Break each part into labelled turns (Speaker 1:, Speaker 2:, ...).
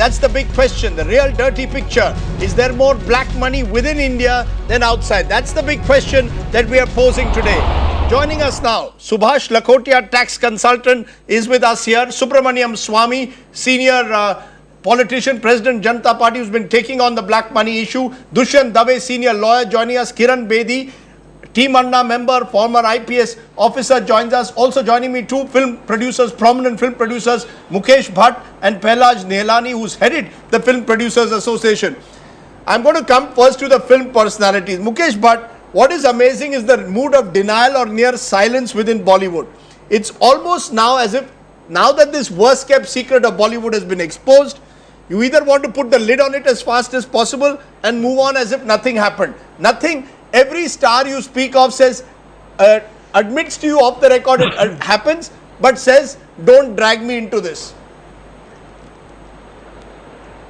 Speaker 1: That's the big question, the real dirty picture. Is there more black money within India than outside? That's the big question that we are posing today. Joining us now, Subhash Lakhotia, tax consultant, is with us here. Subramaniam Swamy, senior politician, President Janata Party, who's been taking on the black money issue. Dushyant Dave, senior lawyer, joining us. Kiran Bedi, Team Anna member, former IPS officer, joins us. Also joining me, two film producers, prominent film producers, Mukesh Bhatt and Pehlaj Nehlani, who's headed the Film Producers Association. I'm going to come first to the film personalities. Mukesh Bhatt, what is amazing is the mood of denial or near silence within Bollywood. It's almost now as if, now that this worst kept secret of Bollywood has been exposed, you either want to put the lid on it as fast as possible and move on as if nothing happened. Nothing. Every star you speak of says, admits to you off the record it happens, but says, don't drag me into this.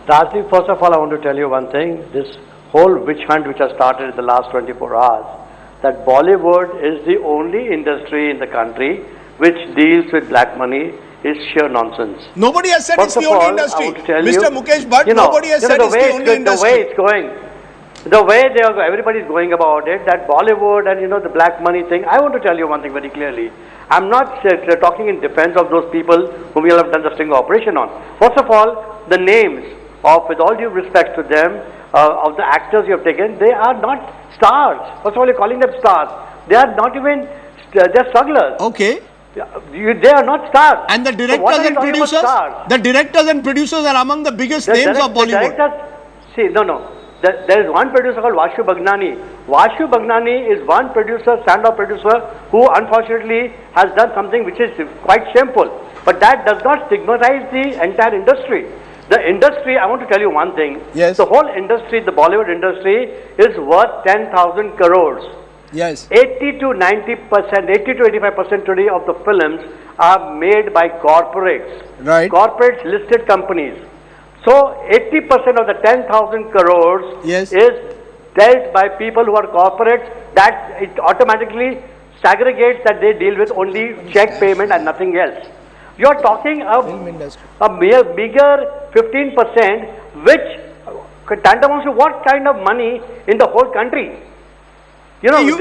Speaker 2: Rajdeep, first of all, I want to tell you one thing. This whole witch hunt which has started in the last 24 hours, that Bollywood is the only industry in the country which deals with black money is sheer nonsense.
Speaker 1: Nobody has said it's the only industry. Mr. Mukesh Bhatt, nobody has said it's the only industry.
Speaker 2: The way it's going, the way everybody's going about it, that Bollywood and the black money thing, I want to tell you one thing very clearly. I'm not talking in defense of those people whom you have done the sting operation on. First of all, the names of, with all due respect to them, of the actors you have taken, they are not stars. First of all, you're calling them stars. They are not even, they're strugglers.
Speaker 1: Okay.
Speaker 2: They are not stars.
Speaker 1: And the directors and producers? The directors and producers are among the biggest names of Bollywood.
Speaker 2: There is one producer called Vashu Bhagnani. Vashu Bhagnani is one producer, stand-up producer, who unfortunately has done something which is quite shameful. But that does not stigmatize the entire industry. The industry, I want to tell you one thing.
Speaker 1: Yes.
Speaker 2: The whole industry, the Bollywood industry, is worth 10,000 crores.
Speaker 1: Yes.
Speaker 2: 80 to 90%, 80 to 85% today of the films are made by corporates.
Speaker 1: Right.
Speaker 2: Corporates, listed companies. So 80% of the 10,000 crores
Speaker 1: yes.
Speaker 2: is dealt by people who are corporates. That it automatically segregates that they deal with only check payment and nothing else. You are talking of a bigger 15%, which tantamount to what kind of money in the whole country? You're saying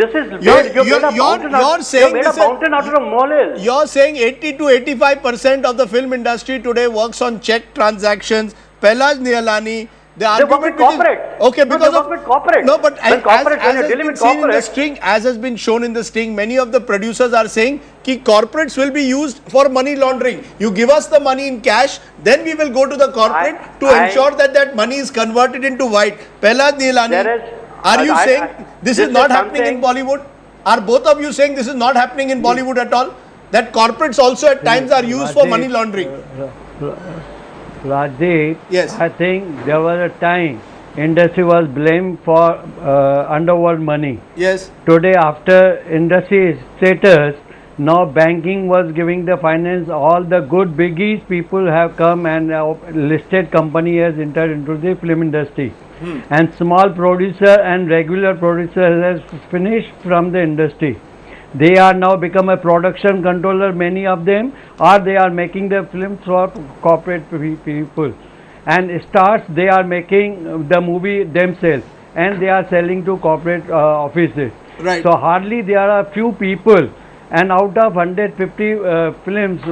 Speaker 2: made a mountain out of a molehill.
Speaker 1: You're saying 80 to 85% of the film industry today works on check transactions. Pehlaj Nehlani, the argument
Speaker 2: work with corporate.
Speaker 1: Okay, because
Speaker 2: they work with corporate.
Speaker 1: No, but
Speaker 2: as
Speaker 1: has been shown in the sting, many of the producers are saying that corporates will be used for money laundering. You give us the money in cash, then we will go to the corporate to ensure that that money is converted into white. Pehlaj Nehlani, are you saying this is not happening in Bollywood? Are both of you saying this is not happening in Bollywood at all? That corporates also at times are used for money laundering?
Speaker 3: Rajdeep,
Speaker 1: yes.
Speaker 3: I think there was a time industry was blamed for underworld money.
Speaker 1: Yes.
Speaker 3: Today, after industry status, now banking was giving the finance. All the good biggies people have come and listed company has entered into the film industry. And small producer and regular producer has finished from the industry. They are now become a production controller, many of them, or they are making the films for corporate people. And stars, they are making the movie themselves and they are selling to corporate offices.
Speaker 1: Right.
Speaker 3: So hardly there are few people, and out of 150 films,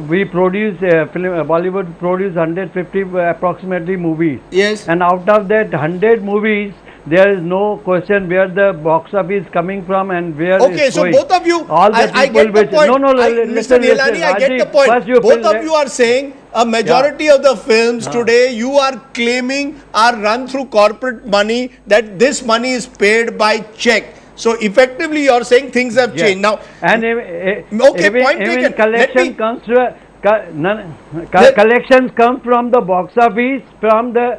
Speaker 3: we produce Bollywood produce 150 approximately movies.
Speaker 1: Yes.
Speaker 3: And out of that 100 movies, there is no question where the box office is coming from and where it's going.
Speaker 1: Okay, so both of you,
Speaker 3: all the
Speaker 1: I get the point. Mr. Nehlani, I get the point. Both of you are saying a majority of the films today you are claiming are run through corporate money, that this money is paid by check. So effectively you are saying things have changed. Now,
Speaker 3: and
Speaker 1: even
Speaker 3: collection comes to collections come from the box office, from the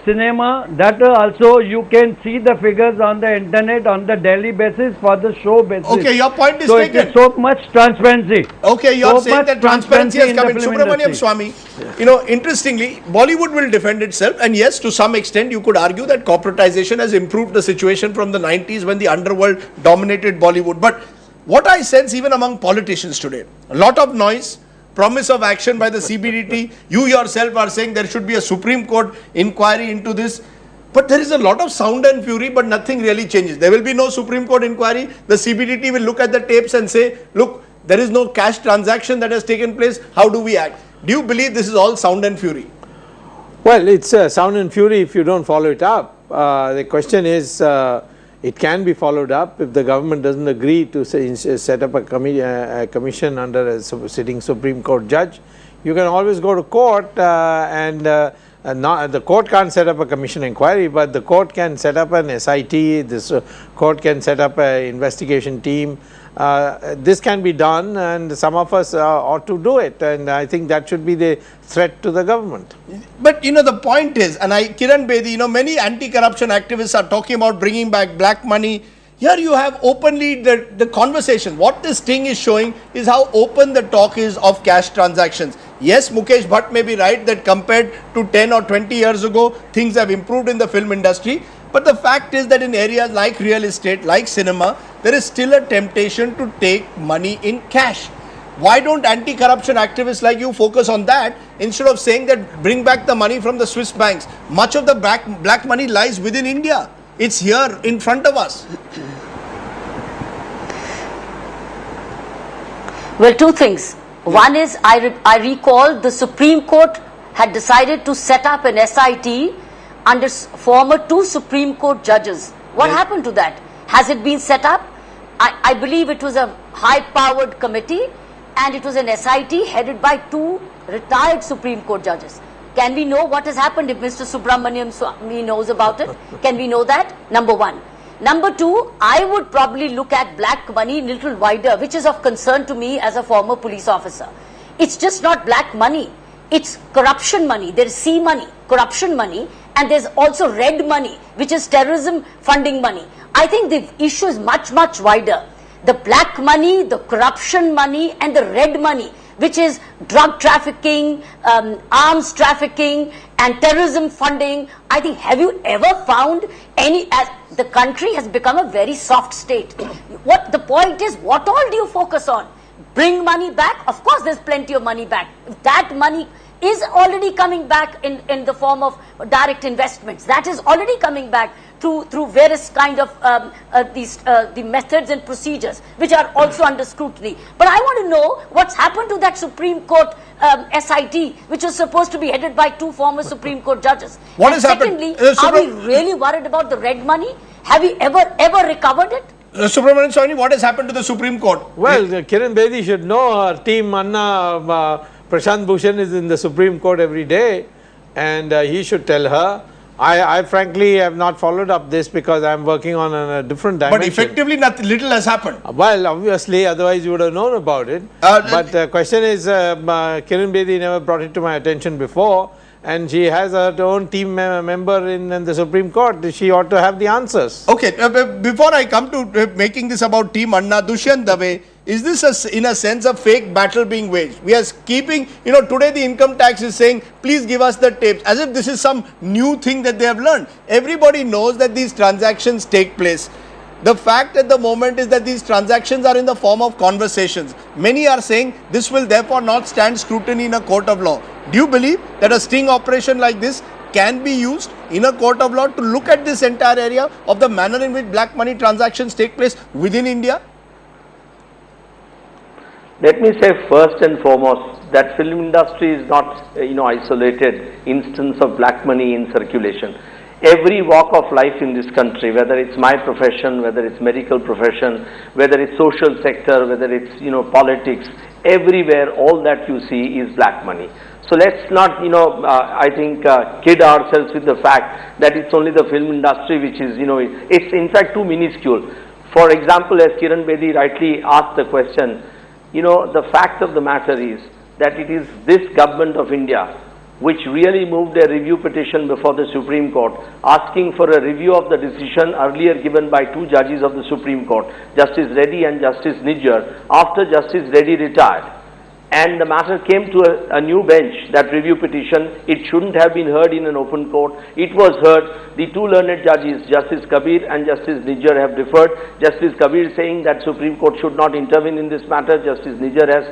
Speaker 3: cinema. That also you can see the figures on the internet on the daily basis for the show basis.
Speaker 1: Okay, your point is
Speaker 3: so
Speaker 1: taken.
Speaker 3: It is so much transparency.
Speaker 1: Okay, you are saying that transparency has come in. Subramaniam Swamy, interestingly, Bollywood will defend itself, and yes, to some extent you could argue that corporatization has improved the situation from the 90s when the underworld dominated Bollywood. But what I sense even among politicians today, a lot of noise, promise of action by the CBDT. You yourself are saying there should be a Supreme Court inquiry into this. But there is a lot of sound and fury, but nothing really changes. There will be no Supreme Court inquiry. The CBDT will look at the tapes and say, look, there is no cash transaction that has taken place. How do we act? Do you believe this is all sound and fury?
Speaker 4: Well, it's sound and fury if you don't follow it up. The question is, it can be followed up if the government doesn't agree to set up a commission under a sitting Supreme Court judge. You can always go to court the court can't set up a commission inquiry, but the court can set up an SIT, this court can set up an investigation team. This can be done, and some of us ought to do it, and I think that should be the threat to the government.
Speaker 1: But the point is, and Kiran Bedi, many anti-corruption activists are talking about bringing back black money. Here you have openly the conversation. What this thing is showing is how open the talk is of cash transactions. Yes, Mukesh Bhatt may be right that compared to 10 or 20 years ago, things have improved in the film industry. But the fact is that in areas like real estate, like cinema, there is still a temptation to take money in cash. Why don't anti-corruption activists like you focus on that instead of saying that bring back the money from the Swiss banks? Much of the black money lies within India. It's here in front of us.
Speaker 5: Well, two things. One is I recall the Supreme Court had decided to set up an SIT under former 2 Supreme Court judges. What happened to that? Has it been set up? I believe it was a high-powered committee, and it was an SIT headed by 2 retired Supreme Court judges. Can we know what has happened if Mr. Subramaniam Swamy knows about it? Can we know that? Number one. Number two, I would probably look at black money a little wider, which is of concern to me as a former police officer. It's just not black money. It's corruption money. There is C money, corruption money, and there's also red money, which is terrorism funding money. I think the issue is much, much wider. The black money, the corruption money, and the red money, which is drug trafficking, arms trafficking, and terrorism funding. I think, have you ever found the country has become a very soft state. What the point is, what all do you focus on? Bring money back? Of course there's plenty of money back. If that money is already coming back in the form of direct investments, that is already coming back through various kind of the methods and procedures which are also under scrutiny. But I want to know what's happened to that Supreme Court SIT, which was supposed to be headed by 2 former Supreme Court judges.
Speaker 1: What has happened?
Speaker 5: Secondly, are we really worried about the red money? Have we ever recovered it?
Speaker 1: Subramanian Swamy, what has happened to the Supreme Court?
Speaker 4: Well, Kiran Bedi should know her team Anna Prashant Bhushan is in the Supreme Court every day, and he should tell her. I frankly have not followed up this because I am working on a different dimension.
Speaker 1: But effectively, little has happened.
Speaker 4: Well, obviously, otherwise you would have known about it. But the question is, Kiran Bedi never brought it to my attention before, and she has her own team member in the Supreme Court. She ought to have the answers.
Speaker 1: Okay, before I come to making this about Team Anna, Dushyant Dave, is this in a sense a fake battle being waged? We are keeping, today the income tax is saying, please give us the tapes, as if this is some new thing that they have learned. Everybody knows that these transactions take place. The fact at the moment is that these transactions are in the form of conversations. Many are saying this will therefore not stand scrutiny in a court of law. Do you believe that a sting operation like this can be used in a court of law to look at this entire area of the manner in which black money transactions take place within India?
Speaker 2: Let me say first and foremost that film industry is not isolated instance of black money in circulation. Every walk of life in this country, whether it's my profession, whether it's medical profession, whether it's social sector, whether it's politics, everywhere all that you see is black money. So let's not I think kid ourselves with the fact that it's only the film industry which is it's in fact too minuscule. For example, as Kiran Bedi rightly asked the question, the fact of the matter is that it is this government of India which really moved a review petition before the Supreme Court, asking for a review of the decision earlier given by 2 judges of the Supreme Court, Justice Reddy and Justice Nijjar, after Justice Reddy retired.
Speaker 6: and the matter came to a new bench, that review petition. It shouldn't have been heard in an open court. It was heard. The two learned judges, Justice Kabir and Justice Nijjar, have differed. Justice Kabir saying that Supreme Court should not intervene in this matter. Justice Nijjar has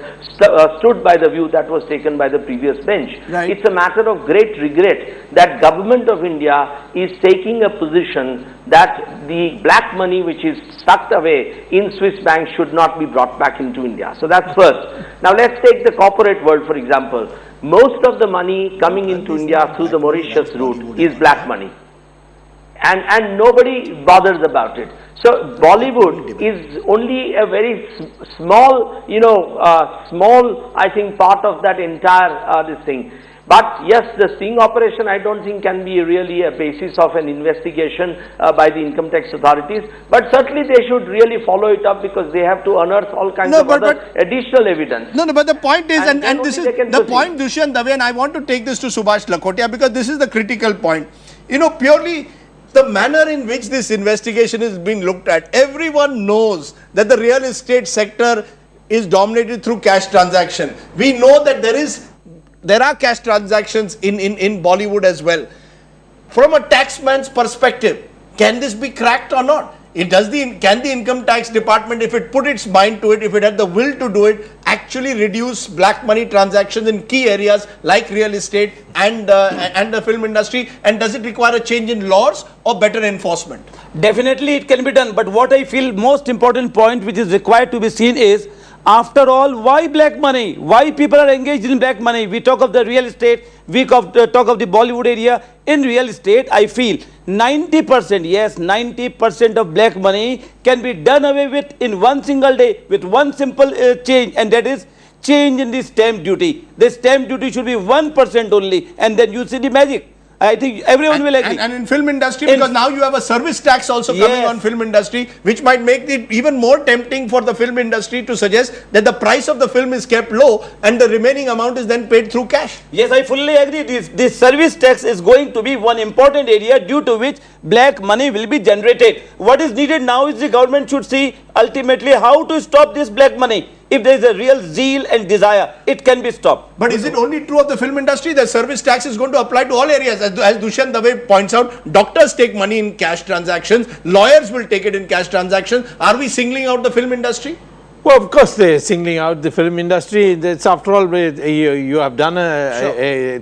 Speaker 6: stood by the view that was taken by the previous bench.
Speaker 1: Right.
Speaker 6: It's a matter of great regret that Government of India is taking a position that the black money which is tucked away in Swiss banks should not be brought back into India. So that's first. Now let's take the corporate world, for example. Most of the money coming into India through the Mauritius route is black money. And nobody bothers about it. So Bollywood is only a very small, small, I think, part of that entire this thing. But yes, the sting operation I don't think can be really a basis of an investigation by the income tax authorities. But certainly they should really follow it up, because they have to unearth all kinds of other additional evidence.
Speaker 1: No, but the point is, and
Speaker 6: then
Speaker 1: this is
Speaker 6: only they can
Speaker 1: the
Speaker 6: proceed.
Speaker 1: point, Dushyant Dave, and I want to take this to Subhash Lakhotia, because this is the critical point. Purely the manner in which this investigation is being looked at, everyone knows that the real estate sector is dominated through cash transaction. We know that there are cash transactions in Bollywood as well. From a taxman's perspective, can this be cracked or not? Can the income tax department, if it put its mind to it, if it had the will to do it, actually reduce black money transactions in key areas like real estate and the film industry? And does it require a change in laws or better enforcement?
Speaker 7: Definitely it can be done, but what I feel most important point which is required to be seen is, after all, why black money? Why people are engaged in black money? We talk of the real estate, we talk of the Bollywood area. In real estate, I feel 90%, yes, 90% of black money can be done away with in one single day with one simple change, and that is change in the stamp duty. The stamp duty should be 1% only, and then you see the magic. I think everyone will agree.
Speaker 1: And in film industry, because now you have a service tax also coming on film industry, which might make it even more tempting for the film industry to suggest that the price of the film is kept low and the remaining amount is then paid through cash.
Speaker 7: Yes, I fully agree. This service tax is going to be one important area due to which black money will be generated. What is needed now is the government should see ultimately how to stop this black money. If there is a real zeal and desire, it can be stopped.
Speaker 1: But is it only true of the film industry? The service tax is going to apply to all areas. As Dushyant Dave points out, doctors take money in cash transactions, lawyers will take it in cash transactions. Are we singling out the film industry?
Speaker 4: Well, of course they're singling out the film industry. It's after all, you have done a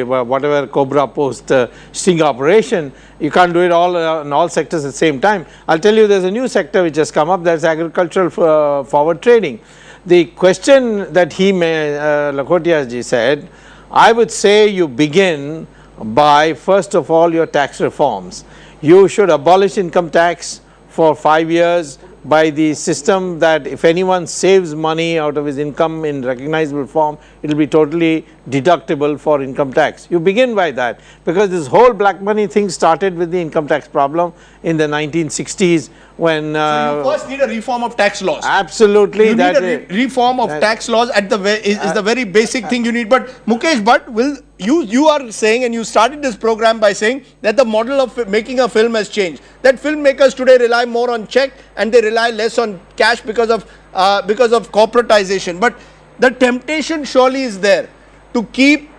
Speaker 4: whatever Cobra Post sting operation. You can't do it all in all sectors at the same time. I'll tell you, there's a new sector which has come up, that's agricultural forward trading. The question that Lakhotia ji said, I would say you begin by, first of all, your tax reforms. You should abolish income tax for 5 years by the system that if anyone saves money out of his income in recognizable form, it will be totally deductible for income tax. You begin by that, because this whole black money thing started with the income tax problem in the 1960s when...
Speaker 1: so you first need a reform of tax laws.
Speaker 4: Absolutely.
Speaker 1: You need a reform of tax laws at the is the very basic thing you need. But Mukesh Bhatt, you are saying, and you started this program by saying that the model of making a film has changed. That filmmakers today rely more on check and they rely less on cash because of corporatization. But the temptation surely is there to keep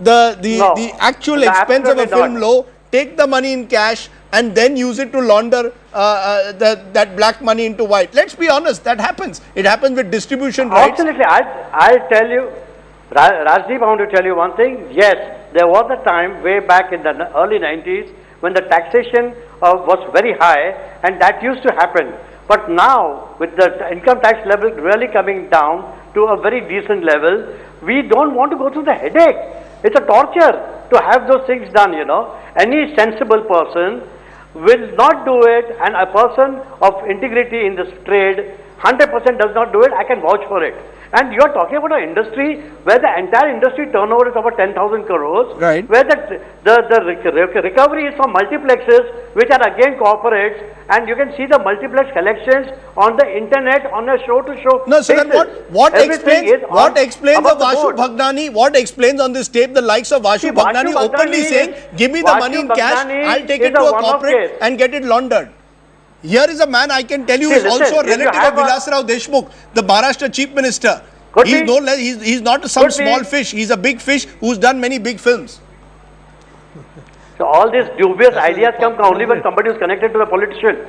Speaker 1: the actual expense of a film low, take the money in cash and then use it to launder that black money into white. Let's be honest, that happens. It happens with distribution rights.
Speaker 2: Absolutely. I'll tell you, Rajdeep, I want to tell you one thing. Yes, there was a time way back in the early 90s when the taxation was very high, and that used to happen. But now, with the income tax level really coming down to a very decent level, we don't want to go through the headache. It's a torture to have those things done, Any sensible person will not do it, and a person of integrity in this trade 100% does not do it. I can vouch for it. And you are talking about an industry where the entire industry turnover is over 10,000 crores,
Speaker 1: right,
Speaker 2: where the recovery is from multiplexes, which are again corporates, and you can see the multiplex collections on the internet on a show-to-show
Speaker 1: No, so
Speaker 2: basis.
Speaker 1: then what explains the Vashu Bhagnani, what explains on this tape the likes of Vashu Bhagnani openly saying, give me the money in cash, I'll take it to a corporate and get it laundered. Here is a man, I can tell you, is also a relative of Vilasrao Deshmukh, the Maharashtra Chief Minister.
Speaker 2: Could
Speaker 1: He's
Speaker 2: be.
Speaker 1: no less, he's not some
Speaker 2: Could be.
Speaker 1: small fish. He's a big fish who's done many big films.
Speaker 2: So all these dubious ideas come only when somebody is connected to the politician.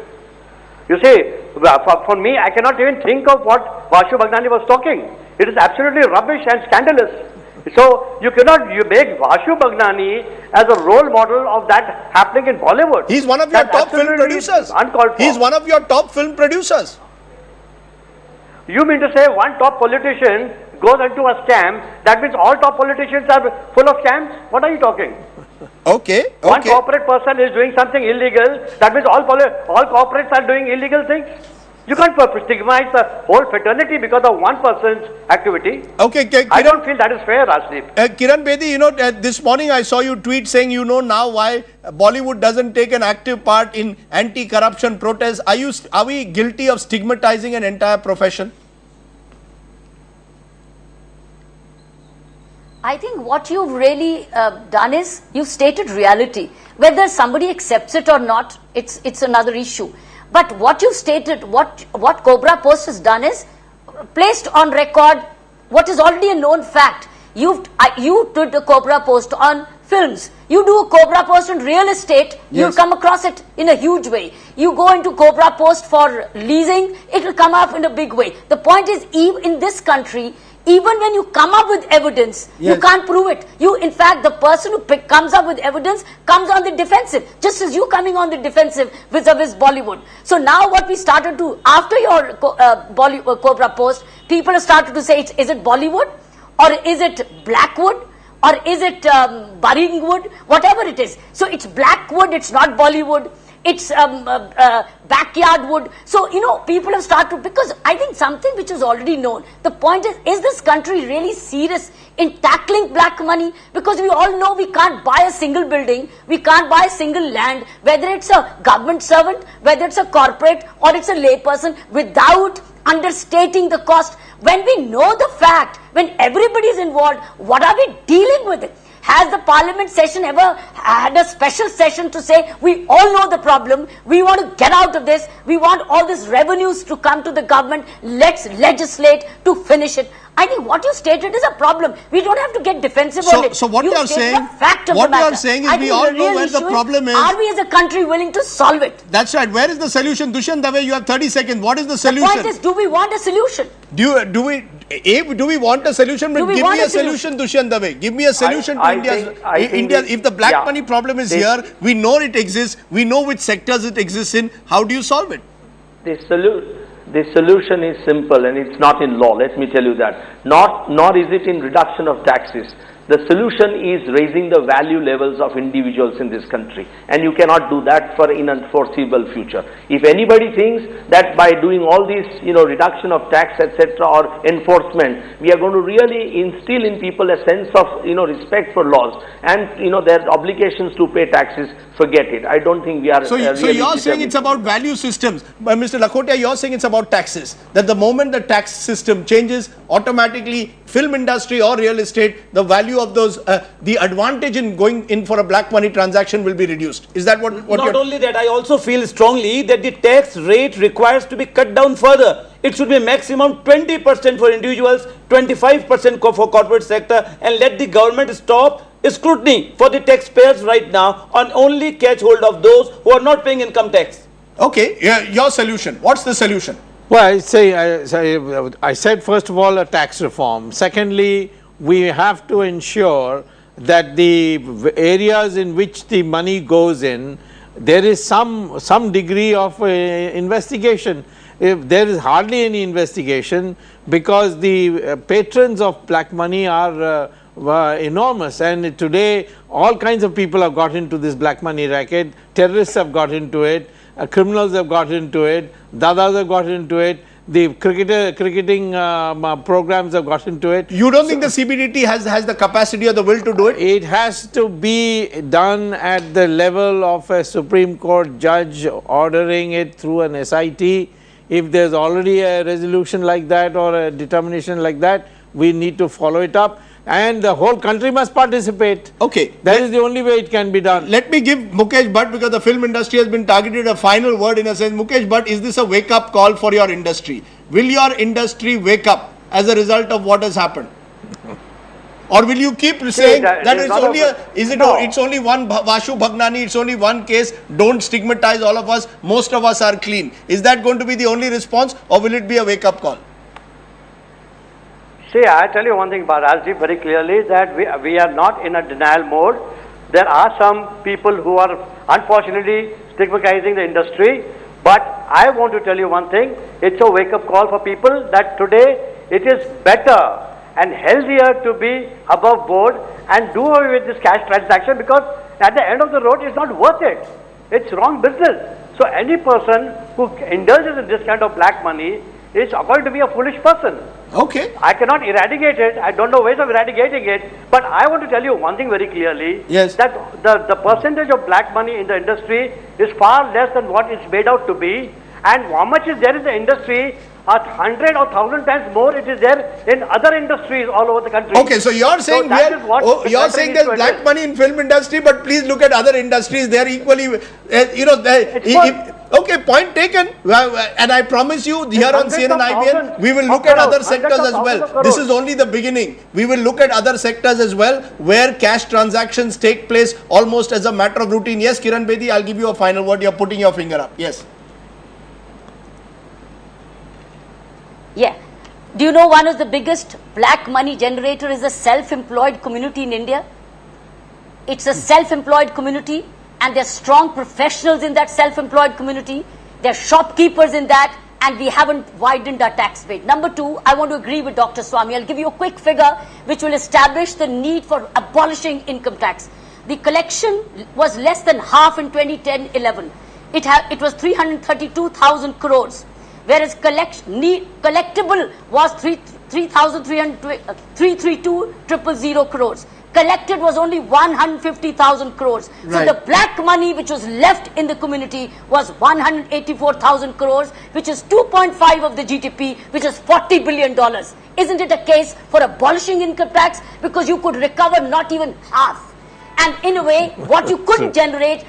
Speaker 2: You see, for me, I cannot even think of what Vashu Bhagnani was talking. It is absolutely rubbish and scandalous. So you cannot make Vashu Bhagnani as a role model of that happening in Bollywood.
Speaker 1: He's one of your
Speaker 2: That's
Speaker 1: top film
Speaker 2: absolutely
Speaker 1: producers.
Speaker 2: Uncalled for.
Speaker 1: He's one of your top film producers.
Speaker 2: You mean to say one top politician goes into a scam, that means all top politicians are full of scams? What are you talking?
Speaker 1: Okay,
Speaker 2: One
Speaker 1: okay.
Speaker 2: corporate person is doing something illegal, that means all corporates are doing illegal things? You can't stigmatize the whole fraternity because of one person's activity.
Speaker 1: Okay,
Speaker 2: I don't feel that is fair, Rajdeep.
Speaker 1: Kiran Bedi, you know, this morning I saw you tweet saying you know now why Bollywood doesn't take an active part in anti-corruption protests. Are we guilty of stigmatizing an entire profession?
Speaker 5: I think what you've really done is you've stated reality. Whether somebody accepts it or not, it's another issue. But what you've stated, what Cobra Post has done is placed on record what is already a known fact. You did the Cobra Post on films. You do a Cobra Post on real estate, you'll come across it in a huge way. You go into Cobra Post for leasing, it will come up in a big way. The point is, even in this country, even when you come up with evidence, you can't prove it. In fact, the person who comes up with evidence comes on the defensive, just as you coming on the defensive vis-a-vis Bollywood. So now what we started to, after your Cobra Post, people have started to say, is it Bollywood? Or is it Blackwood? Or is it Baringwood? Whatever it is. So it's Blackwood, it's not Bollywood. It's backyard wood. So, you know, people have started, because I think something which is already known. The point is this country really serious in tackling black money? Because we all know we can't buy a single building, we can't buy a single land, whether it's a government servant, whether it's a corporate or it's a layperson, without understating the cost. When we know the fact, when everybody is involved, what are we dealing with it? Has the parliament session ever had a special session to say, we all know the problem, we want to get out of this, we want all these revenues to come to the government, let's legislate to finish it? I think what you stated is a problem. We don't have to get defensive on it.
Speaker 1: So what you are saying, is we all know where the problem is.
Speaker 5: Are we as a country willing to solve it?
Speaker 1: That's right. Where is the solution? Dushyant Dave, you have 30 seconds. What is the solution?
Speaker 5: The point is, do we want a solution?
Speaker 1: Do we want a solution? But give me a solution, Dushyant Dave. Give me a solution to India. If the black money problem is here, we know it exists, we know which sectors it exists in. How do you solve it?
Speaker 6: The solution is simple, and it's not in law, let me tell you that. Nor is it in reduction of taxes. The solution is raising the value levels of individuals in this country, and you cannot do that in a foreseeable future. If anybody thinks that by doing all this, reduction of tax, etc., or enforcement, we are going to really instill in people a sense of, respect for laws and, their obligations to pay taxes, forget it. I don't think we are.
Speaker 1: So you're saying it's about value systems, but Mr. Lakhotia, you're saying it's about taxes. That the moment the tax system changes, automatically film industry or real estate, the value of those, the advantage in going in for a black money transaction will be reduced. Is that what
Speaker 7: Not only that, I also feel strongly that the tax rate requires to be cut down further. It should be maximum 20% for individuals, 25% for corporate sector, and let the government stop scrutiny for the taxpayers right now and only catch hold of those who are not paying income tax.
Speaker 1: Okay, your solution. What's the solution?
Speaker 4: Well, I said first of all a tax reform. Secondly, we have to ensure that the areas in which the money goes in, there is some degree of investigation. If there is hardly any investigation, because the patrons of black money are enormous, and today all kinds of people have got into this black money racket. Terrorists have got into it, criminals have got into it, dadas have got into it, the cricketing programs have got into it.
Speaker 1: You don't think the CBDT has the capacity or the will to do it?
Speaker 4: It has to be done at the level of a Supreme Court judge ordering it through an SIT. If there's already a resolution like that or a determination like that, we need to follow it up, and the whole country must participate.
Speaker 1: Okay.
Speaker 4: That is the only way it can be done.
Speaker 1: Let me give Mukesh Bhatt, because the film industry has been targeted, a final word in a sense. Mukesh Bhatt, is this a wake-up call for your industry? Will your industry wake up as a result of what has happened? Or will you keep saying that it's only it's only one Vashu Bhagnani, it's only one case, don't stigmatize all of us, most of us are clean. Is that going to be the only response, or will it be a wake-up call?
Speaker 2: See, I tell you one thing about Rajdeep very clearly, that we are not in a denial mode. There are some people who are unfortunately stigmatizing the industry, but I want to tell you one thing, it's a wake-up call for people that today it is better and healthier to be above board and do away with this cash transaction, because at the end of the road it's not worth it. It's wrong business. So any person who indulges in this kind of black money is going to be a foolish person.
Speaker 1: Okay.
Speaker 2: I cannot eradicate it. I don't know ways of eradicating it. But I want to tell you one thing very clearly.
Speaker 1: Yes.
Speaker 2: That the percentage of black money in the industry is far less than what it's made out to be. And how much is there in the industry? 100 or 1,000 times more it is there in other industries all over the country.
Speaker 1: Okay, so you're saying you're saying there's black money in film industry, but please look at other industries. They're equally, okay, point taken. And I promise you, here on CNN IBN, we will look at other sectors as well. This is only the beginning. We will look at other sectors as well, where cash transactions take place almost as a matter of routine. Yes, Kiran Bedi, I'll give you a final word. You're putting your finger up. Yes.
Speaker 5: Yeah. Do you know one of the biggest black money generator is the self-employed community in India? It's a self-employed community, and there are strong professionals in that self-employed community. There are shopkeepers in that, and we haven't widened our tax base. Number two, I want to agree with Dr. Swamy. I'll give you a quick figure which will establish the need for abolishing income tax. The collection was less than half in 2010-11. It was 332,000 crores. Whereas collectible was 332,000 crores. Collected was only 150,000 crores.
Speaker 1: Right.
Speaker 5: So the black money which was left in the community was 184,000 crores, which is 2.5 of the GDP, which is $40 billion. Isn't it a case for abolishing income tax? Because you could recover not even half. And in a way, what you couldn't generate,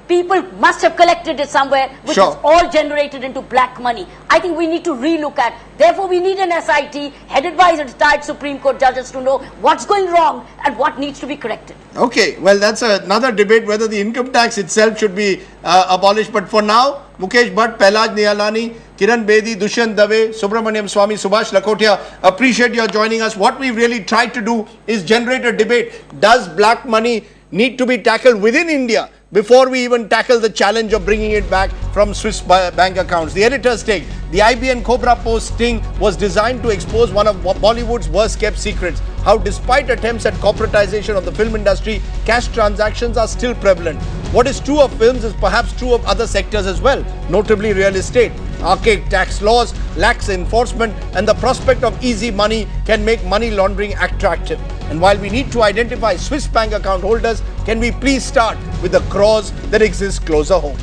Speaker 5: people must have collected it somewhere, which is all generated into black money. I think we need to relook at. Therefore, we need an SIT headed by retired Supreme Court judges to know what's going wrong and what needs to be corrected.
Speaker 1: Okay, well, that's another debate whether the income tax itself should be abolished. But for now, Mukesh Bhatt, Pailaj Nihalani, Kiran Bedi, Dushyant Dave, Subramaniam Swamy, Subhash Lakhotia, appreciate your joining us. What we really tried to do is generate a debate. Does black money need to be tackled within India before we even tackle the challenge of bringing it back from Swiss bank accounts? The editor's take. The IBN Cobra Post sting was designed to expose one of Bollywood's worst kept secrets. How despite attempts at corporatization of the film industry, cash transactions are still prevalent. What is true of films is perhaps true of other sectors as well, notably real estate. Archaic tax laws, lax enforcement, and the prospect of easy money can make money laundering attractive. And while we need to identify Swiss bank account holders, can we please start with the crores that exist closer home?